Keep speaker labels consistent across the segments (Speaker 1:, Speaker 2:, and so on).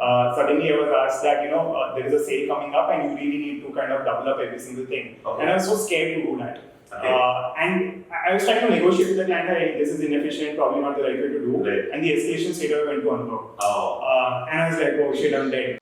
Speaker 1: suddenly I was asked that, there is a sale coming up and you really need to kind of double up every single thing.
Speaker 2: Okay.
Speaker 1: And I was so scared to do that.
Speaker 2: Okay.
Speaker 1: And I was trying to negotiate with the client that, hey, this is inefficient, probably not the right way to do.
Speaker 2: Right.
Speaker 1: And the escalation straight away went to unlock. And I was like, oh shit, I'm dead.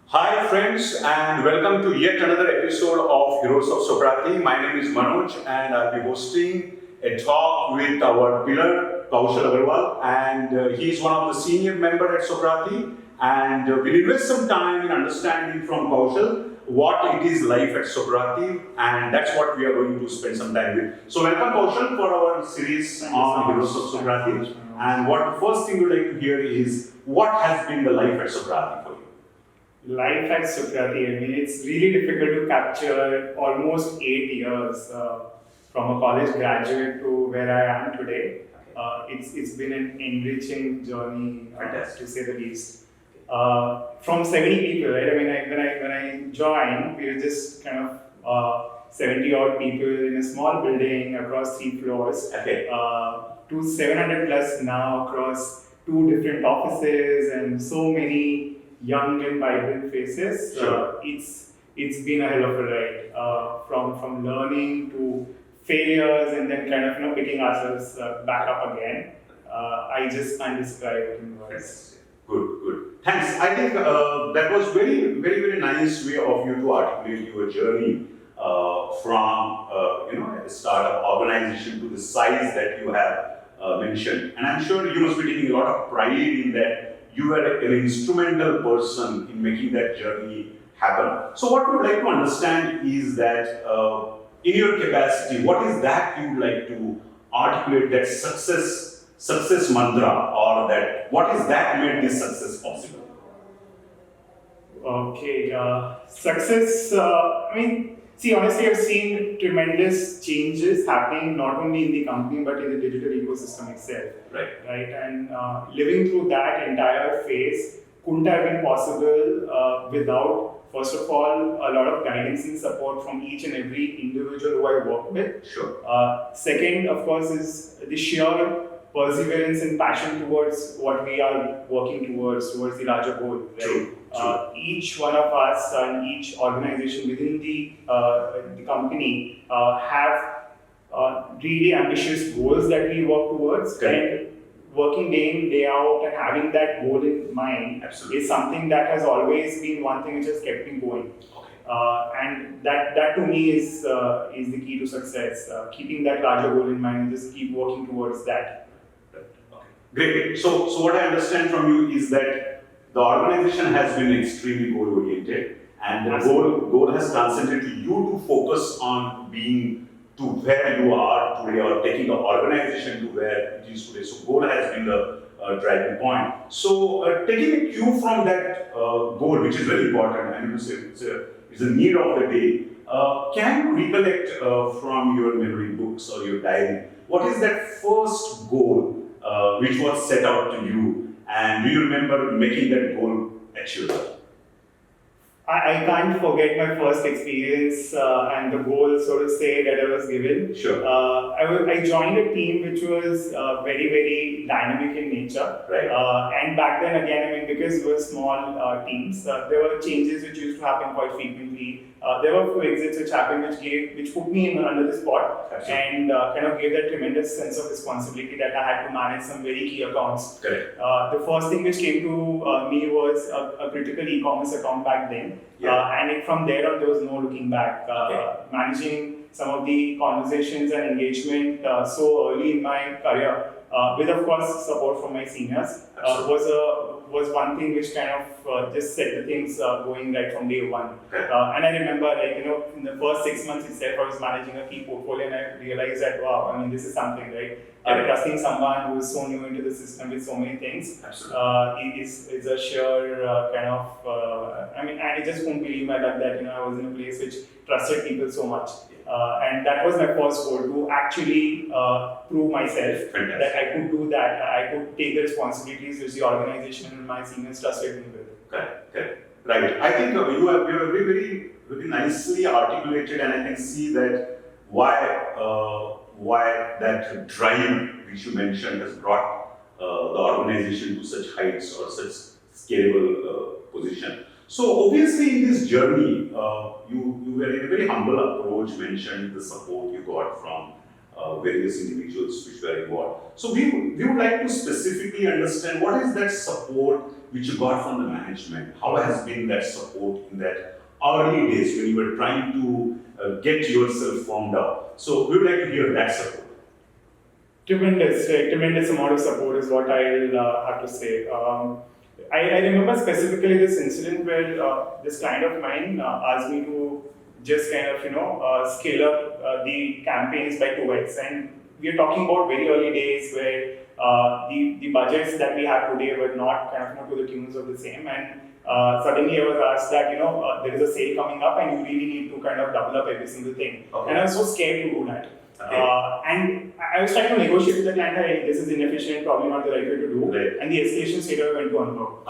Speaker 2: Hi friends, and welcome to yet another episode of Heroes of Sokrati. My name is Manoj and I'll be hosting a talk with our pillar, Kaushal Agrawal, and he's one of the senior members at Sokrati, and we'll invest some time in understanding from Kaushal what it is life at Sokrati, and that's what we are going to spend some time with. So welcome Kaushal for our series on Heroes of Sokrati, and what the first thing we'd like to hear is what has been the life at Sokrati for you?
Speaker 1: Life at Sokrati, I mean, it's really difficult to capture almost 8 years from a college graduate to where I am today. It's been an enriching journey, to say the least. From 70 people, right? I mean, when I joined, we were just kind of 70 odd people in a small building across 3 floors.
Speaker 2: Okay.
Speaker 1: To 700 plus now across 2 different offices and so many young and vibrant faces.
Speaker 2: Sure.
Speaker 1: It's been a hell of a ride, from learning to failures and then kind of picking ourselves back up again. I just can't describe it in words.
Speaker 2: Good. Thanks. I think that was very, very, very nice way of you to articulate your journey from a startup organization to the size that you have mentioned. And I'm sure you must be taking a lot of pride in that. You were an instrumental person in making that journey happen. So what we would like to understand is that in your capacity, what is that you would like to articulate, that success mantra, or that what is that made this success possible?
Speaker 1: Okay, success, honestly, I've seen tremendous changes happening not only in the company but in the digital ecosystem itself. Right? And living through that entire phase couldn't have been possible without, first of all, a lot of guidance and support from each and every individual who I work with.
Speaker 2: Sure.
Speaker 1: Second, of course, is the sheer perseverance and passion towards what we are working towards the larger goal. Right?
Speaker 2: True.
Speaker 1: Each one of us and each organization within the company have really ambitious goals that we work towards.
Speaker 2: Correct.
Speaker 1: And working day in, day out and having that goal in mind is something that has always been one thing which has kept me going.
Speaker 2: Okay.
Speaker 1: And that to me is the key to success. Keeping that larger goal in mind and just keep working towards that.
Speaker 2: Okay. Great. So what I understand from you is that the organization has been extremely goal-oriented, and the goal has translated to you to focus on being to where you are today, or taking the organization to where it is today. So goal has been the driving point. So taking a cue from that goal, which is very important, and it's a need of the day, can you recollect from your memory books or your diary, what is that first goal which was set out to you? And do you remember making that goal achievable?
Speaker 1: I can't forget my first experience and the goal, so to say, that I was given.
Speaker 2: Sure.
Speaker 1: I joined a team which was very, very dynamic in nature.
Speaker 2: Right.
Speaker 1: And back then, again, because we were small teams, there were changes which used to happen quite frequently. There were a few exits which happened, which put me in under the spot.
Speaker 2: Absolutely.
Speaker 1: And kind of gave that tremendous sense of responsibility that I had to manage some very key accounts.
Speaker 2: Correct.
Speaker 1: The first thing which came to me was a critical e-commerce account back then.
Speaker 2: Yeah.
Speaker 1: And from there on, there was no looking back. Managing some of the conversations and engagement so early in my career, with of course support from my seniors, was one thing which kind of just set the things going right from day one.
Speaker 2: Okay.
Speaker 1: And I remember, in the first 6 months itself, I was managing a key portfolio, and I realized that, wow, I mean, this is something, right? Trusting someone who is so new into the system with so many things is a sheer kind of, I just couldn't believe my luck that, I was in a place which trusted people so much. And that was my first goal, to actually prove myself that I could do that. I could take the responsibilities which the organization and my seniors trusted me with.
Speaker 2: Correct. Right. I think you have very, very, very nicely articulated, and I can see that why why that drive which you mentioned has brought the organization to such heights or such scalable position. So obviously in this journey, you were in a very humble approach, mentioned the support you got from various individuals which were involved. So we would like to specifically understand what is that support which you got from the management? How has been that support in that early days when you were trying to get yourself formed up? So we would like to hear that support.
Speaker 1: Tremendous amount of support is what I'll have to say. I remember specifically this incident where this client of mine asked me to just kind of scale up the campaigns by 2x, and we are talking about very early days where the budgets that we have today were not kind of to the tunes of the same, and suddenly I was asked that there is a sale coming up and you really need to kind of double up every single thing, and I was so scared to do that. And I was trying to negotiate with the client that hey, this is inefficient, probably not the right way to do.
Speaker 2: Right.
Speaker 1: And the escalation straight away went to unlock.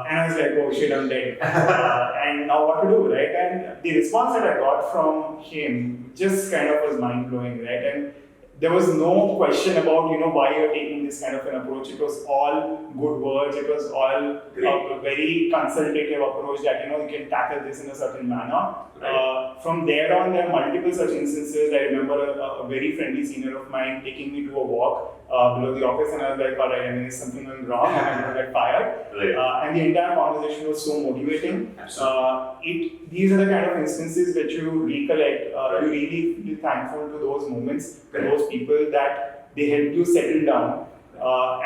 Speaker 1: And I was like, oh shit, I'm dead. And now what to do, right? And the response that I got from him just kind of was mind blowing, right? And there was no question about why you're taking this kind of an approach. It was all good words. It was all a very consultative approach that you can tackle this in a certain manner. Right. From there on, there are multiple such instances. I remember a very friendly senior of mine taking me to a walk below the office, and I was like, all right, is something going wrong? I'm going to get fired. Right. And the entire conversation was so motivating. These are the kind of instances that you recollect. You really feel thankful to those moments, to those people that they helped you settle down.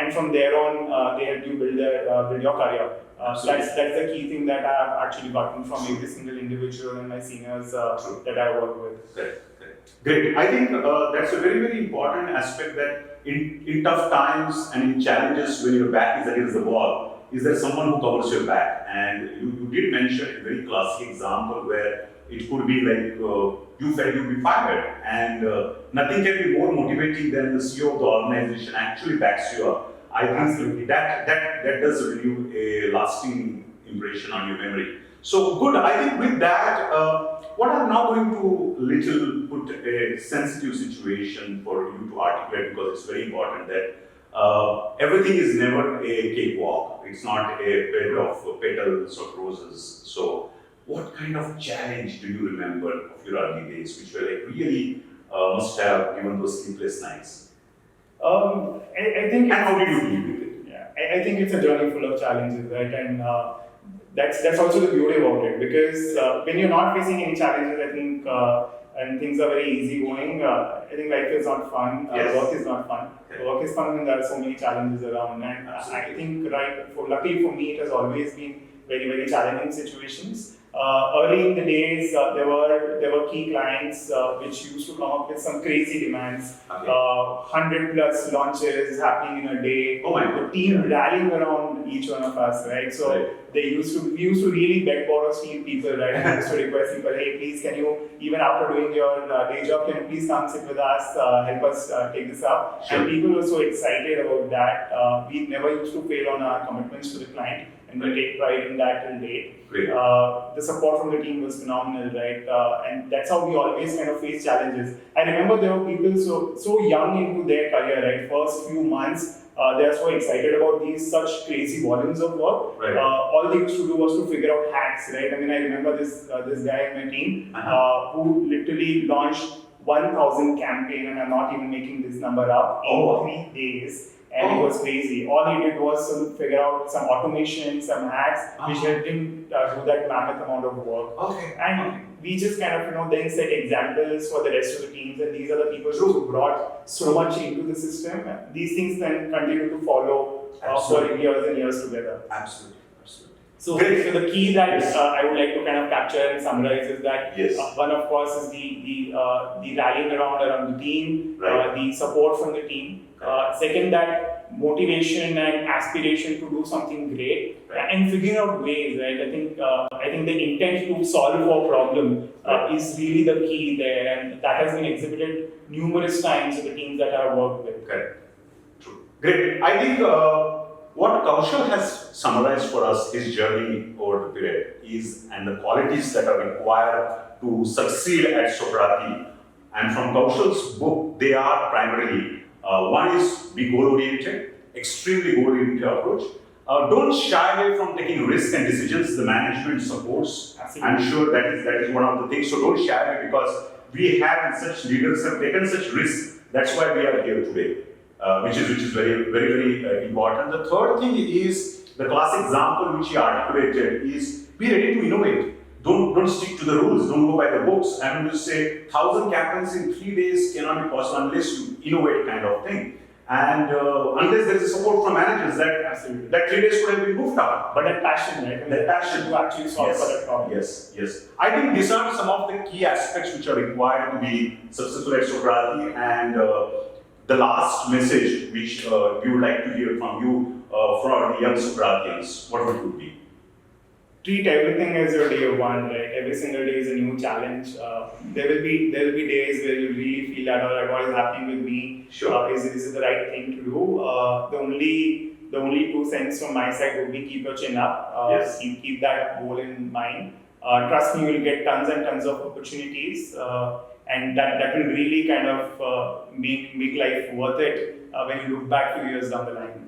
Speaker 1: And from there on, they helped you build your career. That's the key thing that I have actually gotten from every single individual and my seniors that I work with.
Speaker 2: Great. I think that's a very, very important aspect that in tough times and in challenges when your back is against the wall, is there someone who covers your back? And you did mention a very classic example where it could be like you felt you'd be fired, and nothing can be more motivating than the CEO of the organization actually backs you up. I think that does leave a lasting impression on your memory. So good. I think with that, what I'm now going to put a sensitive situation for you to articulate, because it's very important that everything is never a cakewalk. It's not a bed of petals or roses. So what kind of challenge do you remember of your early days, which were like really must have given those sleepless nights?
Speaker 1: I think.
Speaker 2: And how did you deal with it?
Speaker 1: Yeah, I think it's a journey full of challenges, right? And that's also the beauty about it, because when you're not facing any challenges, I think, and things are very easygoing, I think life is not fun. Work is not fun. Work is fun when there are so many challenges around, and I think, luckily for me, it has always been very, very challenging situations. Early in the days, there were key clients which used to come up with some crazy demands. 100 plus launches happening in a day. The team rallying around each one of us, right? So we used to really beg, borrow, steal people, right? And used to request people, hey, please, can you, even after doing your day job, can you please come sit with us, help us take this up? Sure. And people were so excited about that. We never used to fail on our commitments to the client, and we take pride in that till date. The support from the team was phenomenal, right? And that's how we always kind of face challenges. I remember there were people so young into their career, right? First few months, they are so excited about these such crazy volumes of work. Right. All they used to do was to figure out hacks, right? I mean, I remember this guy in my team who literally launched 1,000 campaign, and I'm not even making this number up, in 3 days. And it was crazy. All he did was figure out some automation, some hacks, which helped him do that mammoth amount of work. We just kind of then set examples for the rest of the teams, and these are the people who brought so much into the system. These things then continue to follow for years and years together.
Speaker 2: Absolutely.
Speaker 1: So the key that I would like to kind of capture and summarize is that one, of course, is the rallying around the team, the support from the team. Second, that motivation and aspiration to do something great, and figuring out ways, right? I think the intent to solve for a problem is really the key there, and that has been exhibited numerous times in the teams that I've worked with.
Speaker 2: True. Great. I think what Kaushal has summarized for us, his journey over the period, and the qualities that are required to succeed at Sokrati And from Kaushal's book, they are primarily, one is be goal-oriented, extremely goal-oriented approach. Don't shy away from taking risks and decisions. The management supports.
Speaker 1: Absolutely.
Speaker 2: I'm sure that is one of the things. So don't shy away, because we have such leaders have taken such risks. That's why we are here today, which is very important. The third thing is the classic example which he articulated is be ready to innovate. Don't stick to the rules. Don't go by the books. I'm going to say 1,000 campaigns in 3 days cannot be possible unless you innovate, kind of thing. And unless there is support from managers, that 3 days could have been moved up.
Speaker 1: But that passion, right?
Speaker 2: That passion
Speaker 1: to actually solve for that problem.
Speaker 2: Yes. I think these are some of the key aspects which are required to be successful at Sokrati. And the last message which we would like to hear from you for the young Sokratians, what would it be?
Speaker 1: Treat everything as your day one, right? Every single day is a new challenge. There will be days where you really feel that, all right, what is happening with me?
Speaker 2: Sure.
Speaker 1: Is it the right thing to do? The only 2 cents from my side would be keep your chin up.
Speaker 2: Yes.
Speaker 1: Keep that goal in mind. Trust me, you will get tons and tons of opportunities, and that will really kind of make life worth it when you look back 2 years down the line.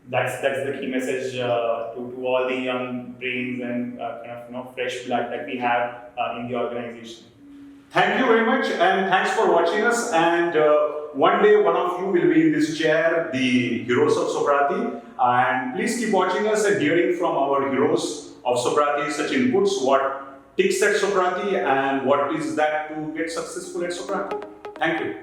Speaker 1: That's the key message to all the young brains and kind of fresh blood that we have in the organization.
Speaker 2: Thank you very much, and thanks for watching us. And one day, one of you will be in this chair, the heroes of Sokrati. And please keep watching us and hearing from our heroes of Sokrati such inputs, what ticks at Sokrati and what is that to get successful at Sokrati. Thank you.